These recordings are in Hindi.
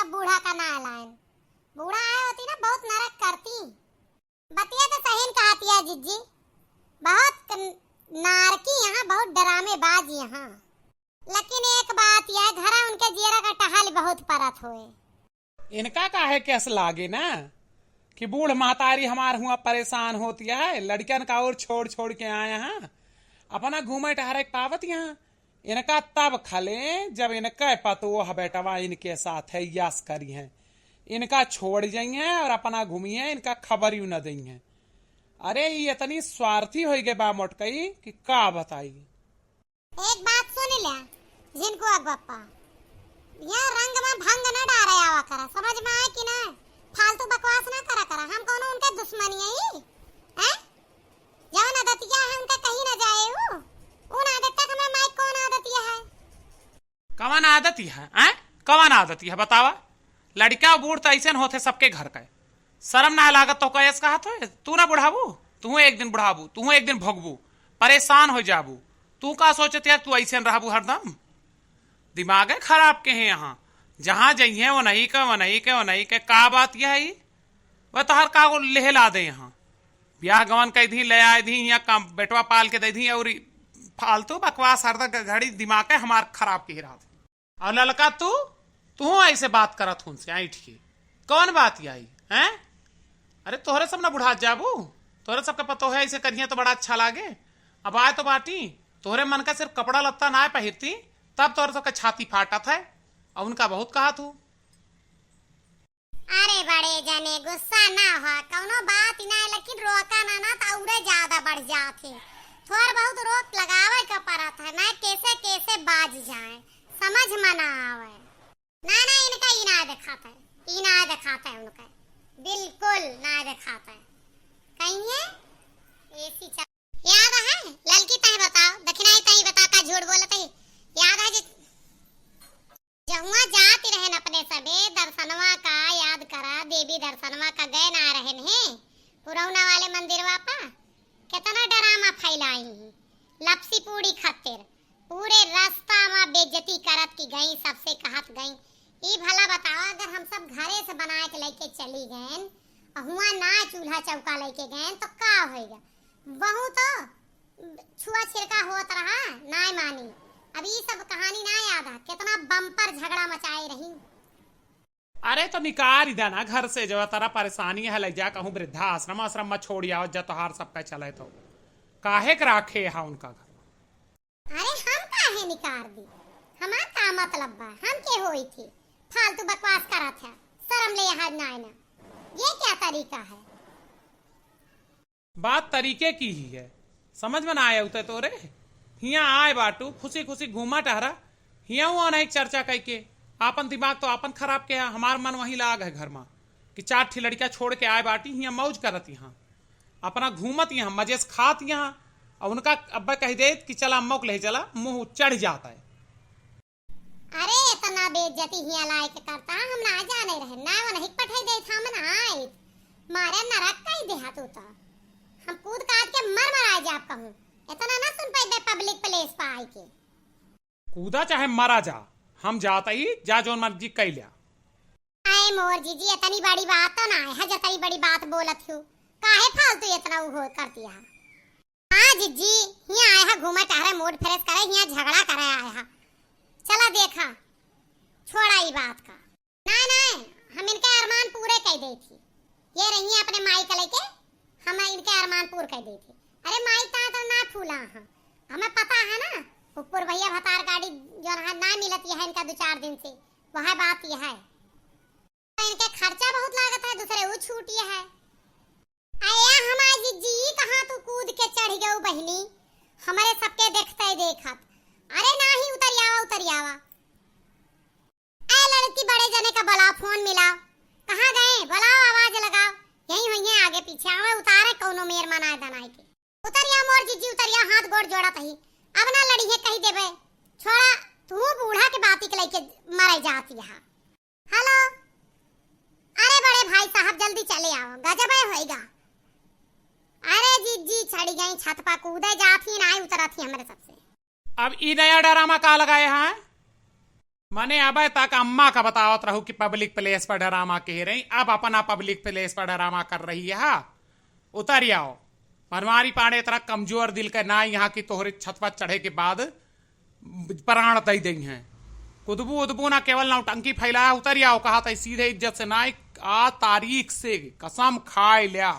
सब बूढ़ा का ना लाइन। बूढ़ा आए होती ना बहुत नरक करती। बतिया तो सही कहती है जिज्जी, बहुत नारकी यहाँ, बहुत डरामेबाज यहाँ। लेकिन एक बात यह घरा उनके जीरा का टहल बहुत परत होए। इनका काहे केस लागे ना कि बूढ़ महतारी हमार हुआ परेशान होती है, लड़कन का और छोड़ छोड़ के आए हैं, अपना घूमे टहरे पावत यहाँ। इनका तब खले जब इनका पतो बेटवा इनके साथ है यस करी है, इनका छोड़ जाइए और अपना घूमिए, इनका खबर यू न देंगे। अरे ये इतनी स्वार्थी हो गए बा मोटकई कि का बताई। एक बात सुन लिया जिनको अगप्पा, यह रंग में भंग न डारे आवा करा, समझ में आए कि ना? फालतू बकवास ना करा करा। हम कौन उनके दुश्मनी है? जवन आदतिया है उनका कहीं न जाए वो। उन आदत तक हमें माइक कौन आदतिया है? कवन आदती है? कवन आदती है बतावा? लड़का बूढ़ तो ऐसे होते सबके घर का। शर्म ना लागत तो कैस कहा तो तू ना बुढ़ाबू, तू एक दिन बुढ़ाबू, तू एक दिन भोगबू, परेशान हो जाबू। तू का सोचते है तू ऐसे रहबू हरदम? दिमाग है खराब के हैं यहाँ। जहां जाइए वो नहीं के वो नहीं के वो नहीं के। का बात यह है वह तो हर का लेहला दे यहाँ। ब्याह गवन कह दी ले आए दी या काम बेटवा पाल के दे दी और फालतू बकवास हरदम घड़ी दिमाग है हमार खराब की रात। और ललका तू ऐसे बात करत हूं से आई ठीक कौन बात यही है? अरे तोहरे सब ना बुढ़ा जाबू, तोहरे सबके पतो है ऐसे करिए तो बड़ा अच्छा लागे। अब आए तो बाटी तोहरे मन का सिर्फ कपड़ा लत्ता ना पहिरती तब तोहरे सबका छाती फाटत है और उनका बहुत कहा तू। अरे बड़े जने गुस्सा ना हो, कौनो बात ना, लेकिन रोका ना तो उड़े ज्यादा बढ़ जाते। थोड़ा बहुत रोक लगावे का परत है ना, कैसे कैसे बाज जाए समझ में ना आवे। ना इनका इना दिखाता है उनका बिल्कुल ना दिखाता है। कहिए ऐसी याद है ललकी तय बताओ, दक्षिणाई तय बता का झूठ बोलते है। याद है जहुआ जाती रहन अपने सबे दर्शनवा का याद करा, देवी दर्शनवा का गए ना रहन है पुरौना वाले मंदिरवा पा कितना डरामा फैलाई है। लपसी पूड़ी खातिर पूरे रास्ता में बेइज्जती करत की गई, सबसे कहत गई। ई भला बताओ अगर हम सब घरे से बना के लेके चली गए हुआ ना चूल्हा चौका लेके गए तो का होएगा? बहु तो छुआ छिड़का होत रहा ना मानी। अब ये सब कहानी ना याद है कितना बम्पर झगड़ा मचाए रही। अरे तो निकाल देना घर से, जो तेरा परेशानी है ले जा कहूँ वृद्धाश्रम आश्रम में छोड़ आओ जा तोहार सबका चले तो काहे के राखे है उनका घर। अरे हम काहे निकाल दी, हमार का मतलब बा? हम के होई थी फालतू बकवास करा था, शर्म ले यहाँ ना। ये क्या तरीका है? बात तरीके की ही है, समझ में ना आया उते तोरे। हिया आए बाटू खुशी खुशी घूमा टहरा, हिया वो नहीं चर्चा कह के आपन दिमाग तो आपन खराब के है। हमार मन वही लाग है घर में कि 4 ठी लड़कियां छोड़ के आए बाटी हिया मौज करत यहाँ अपना घूमत यहाँ मजे से खात यहाँ। और उनका अब्बा कह दे कि चला अम्मा को ले चला, मुंह चढ़ जाता है। अरे इतना बेइज्जती हिया लायक करता हम ना जाने रहे ना, वो नहीं पठाई दे था मन आए मारे नरक का ही देहा तू तो। हम कूद काट के मर आ जा कहूं, इतना ना सुन पाई पब्लिक प्लेस पे आई के। कूदा चाहे मरा जा, हम जाता ही जा जो मर्जी कह लिया। आए मोर जीजी इतनी बड़ी बात तो ना है, जतनी बड़ी बात बोलत हूं काहे फालतू इतना वो करती है। हां जीजी हिया आए है घूमा टहरे मूड फ्रेश करे, हिया झगड़ा करे आए है। चला देखा छोड़ा ई बात का ना हम इनके अरमान पूरे कर दी थी। ये रही अपने माई का लेके हम इनके अरमान पूरे कर दी थी। अरे माई ता तो ना फूला हां, हमें पता है ना ऊपर भैया भतार गाड़ी जो ना मिलती है इनका 2-4 दिन से, वह बात यह है। इनके खर्चा बहुत लागत है, दूसरे वो छूटी है। आया हमारी जी कहां तू कूद के चढ़ गई बहनी, हमारे सबके देखते ही देखत। अरे नाही उतरियावा ए लड़की बड़े जने का बुलाओ, फोन मिलाओ, कहां गए बुलाओ, आवाज लगाओ, यही होइए आगे पीछे आवे उतारे कोनो मेर मनाए दनाई के। उतरिया मोर जीजी उतरिया, हाथ गोड़ जोड़त ही अब ना लड़ी है कही देबे। छोड़ा तू बूढ़ा के बाती के लेके मरे जाती है। हेलो अरे बड़े भाई साहब जल्दी चले आओ, गजब होएगा। अरे जीजी चढ़ी गई छत पर, कूदे जाती ना उतरती हमरे सबसे। अब ई नया ड्रामा का लगाए हैं? माने अब तक अम्मा का बतावत रहू कि पब्लिक प्लेस पर ड्रामा कह रही, अब अपना पब्लिक प्लेस पर ड्रामा कर रही है। उतर आओ। बनवारी पाड़े तरह कमजोर दिल के ना यहाँ की तोहरे छत पर चढ़े के बाद प्राण दई दई हैं। कुदबू उदबू ना केवल नौटंकी फैलाया। उतर आओ। कहा था सीधे इज्जत से ना आ तारीख से कसम खाए लिया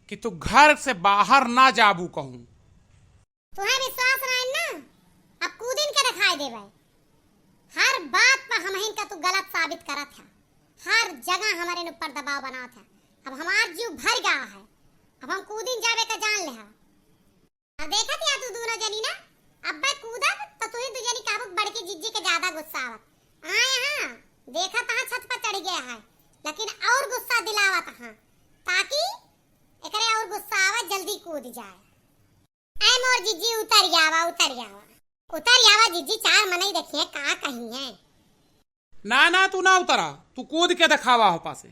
कि तू घर से बाहर ना जाबू कहूं। तुम्हें विश्वास रहा ना, अब कूदिन के दिखाई दे भाई। हर बात पर हम का तू गलत साबित करा था, हर जगह हमारे ऊपर दबाव बना था। अब हमारा जीव भर गया है, अब हम कूदिन जावे का जान ले। अब देखा था तू दोनों जनी ना, अब मैं कूदा तो तू ही जनी काबू बढ़ के जिज्जी के ज्यादा गुस्सा आवत। यहाँ देखा तहाँ छत पर चढ़ गया है, लेकिन और गुस्सा दिलावा तहाँ ताकि एकरे और गुस्सा आवा, जल्दी कूद जाए। ऐ मोर जिज्जी उतर जावा, उतर जावा, उतर जावा जिज्जी। चार मनई देखिए का कहीं है। ना ना तू ना उतरा, तू कूद के दिखावा हो पासे।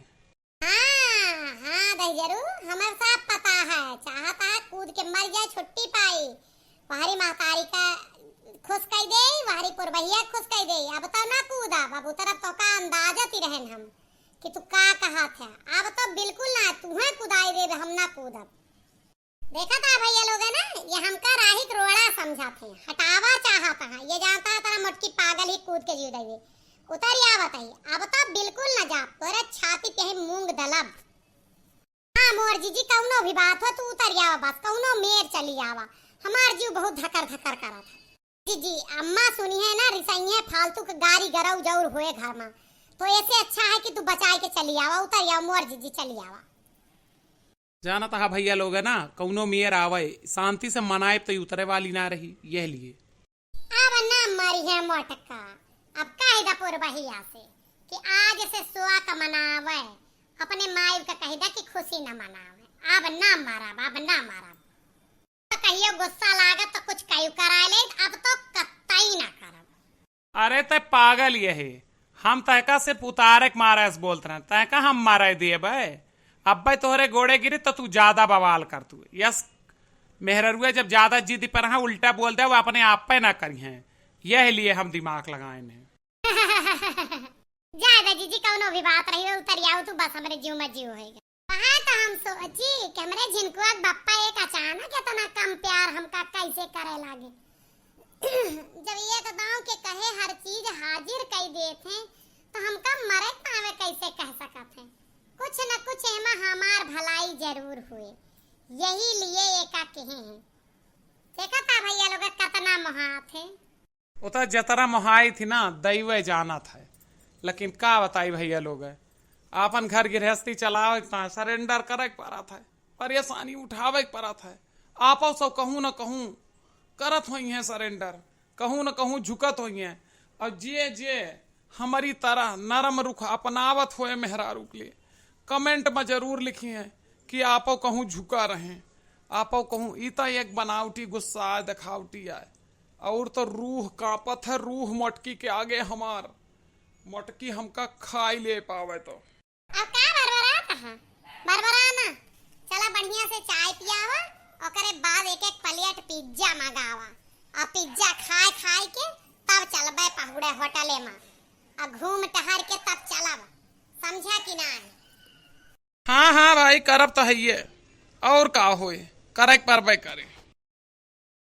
हाँ दहिजरू, हमारे साथ पता है। चाहता है कूद के मर जाए, छुट्टी पाई। वहारी महतारी का खुश कह दे, वहारी पुरबहिया खुश कह दे। अब तो ना कूदा बाबू, तरफ तो का अंदाजा ही रहन हम कि तू का कहा था। अब तो बिल्कुल ना, तुम्हें कुदाई दे, हम ना कूदब। देखा था भैया लोग है ना, ये हमका राहिक रोड़ा समझा थे, हटावा चाहता है। ये जानता है तेरा मोटकी पागल ही कूद के जीव देवे। उतर या बताइए, अब तो बिल्कुल न जा, तोरे छाती पे मूंग दलब। हाँ मोर जीजी, कौनो भी बात हो तू उतर जावा, बस कौनो मेर चली जावा। हमार जीव बहुत धकर धकर करा था। जीजी अम्मा सुनी है ना, रिसाई है फालतू के गाड़ी गरौ जौर हुए घर में, तो ऐसे अच्छा है कि तू बचाई के चली आवा। उतर जाओ मोर जीजी, चली आवा। जाना था भैया लोग है ना, कौनो मेयर आवे शांति से मनाए तो उतरे वाली ना रही। यह लिए अब ना मरी है मोटका। अब कह दा पुरबहिया से कि आज से सुआ का मनावे, अपने माई का कह दा कि खुशी न मनावे। अब ना मारा, अब ना मारा। तो कहियो गुस्सा लागत तो कुछ कयू करा ले, अब तो कत्तई ना करब। अरे ते पागल ये है, हम तहका सिर्फ उतारे के मारे से बोलते रहे, तहका हम मारे दिए भाई। अब भाई तोहरे गोड़े गिरे तो तू ज्यादा बवाल कर तू। यस मेहरुए जब ज्यादा जिद पर हाँ उल्टा बोल दे, वो अपने आप पे ना करी हैं। यह लिए हम दिमाग लगाए ने। ज्यादा जीजी कौनो भी बात रही हो, उतर जाओ तू, बस हमरे जीव में जीव होएगा। वहां तो हम सोची कि हमरे झिनकुआ बप्पा एक अचानक इतना कम प्यार हमका कैसे करे लागे। जब ये तो दांव के कहे हर चीज हाजिर कई देते, तो हमका मरे पावे कैसे कह सकत है। कुछ न कुछ एमा हमार भलाई जरूर हुए, यही लिए एका कहे हैं। देखा था भैया लोग कितना मोहात है। उतर जतरा मोहाई थी ना, दैवे जाना था। लेकिन का बताई भैया लोग है, आपन घर गृहस्थी चलावे था, सरेंडर करे पड़ा था, परेशानी उठावे पड़ा था। आपो सब कहूँ न कहूँ करत हुई है सरेंडर, कहूँ न कहूँ झुकत हुई है। और जे जे हमारी तरह नरम रुख अपनावत हुए मेहरारू के लिए कमेंट में जरूर लिखी है कि आपो कहूँ झुका रहे, आपो कहूँ इता एक बनावटी गुस्सा आए, दिखावटी आए। और तो रूह कांपत है, रूह मोटकी के आगे हमार मोटकी हमका खाई ले पावे। तो अब का बरबराता है, बरबराना। चला बढ़िया से चाय पियावा, और करे बाद एक एक प्लेट पिज्जा मंगावा, और पिज्जा खाए खाए के तब चलबे पहुड़े होटले में, और घूम टहर के तब चलब। समझा कि ना? हाँ हाँ भाई, करब तो है ये, और का होए, करे पर करे।